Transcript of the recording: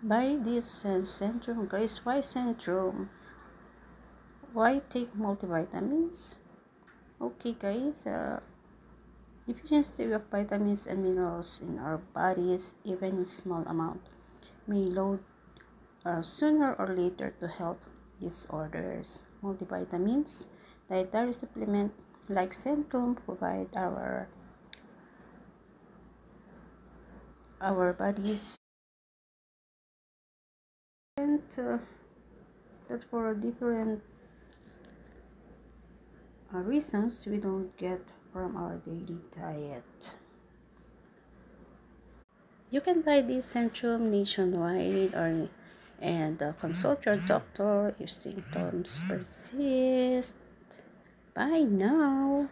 Buy this Centrum, guys. Why Centrum? Why take multivitamins? Okay, guys. Deficiency of vitamins and minerals in our bodies, even in small amount, may lead sooner or later to health disorders. Multivitamins, dietary supplement like Centrum provide our bodies and that for different reasons we don't get from our daily diet. You can buy this Centrum nationwide and consult your doctor if symptoms persist. Bye now.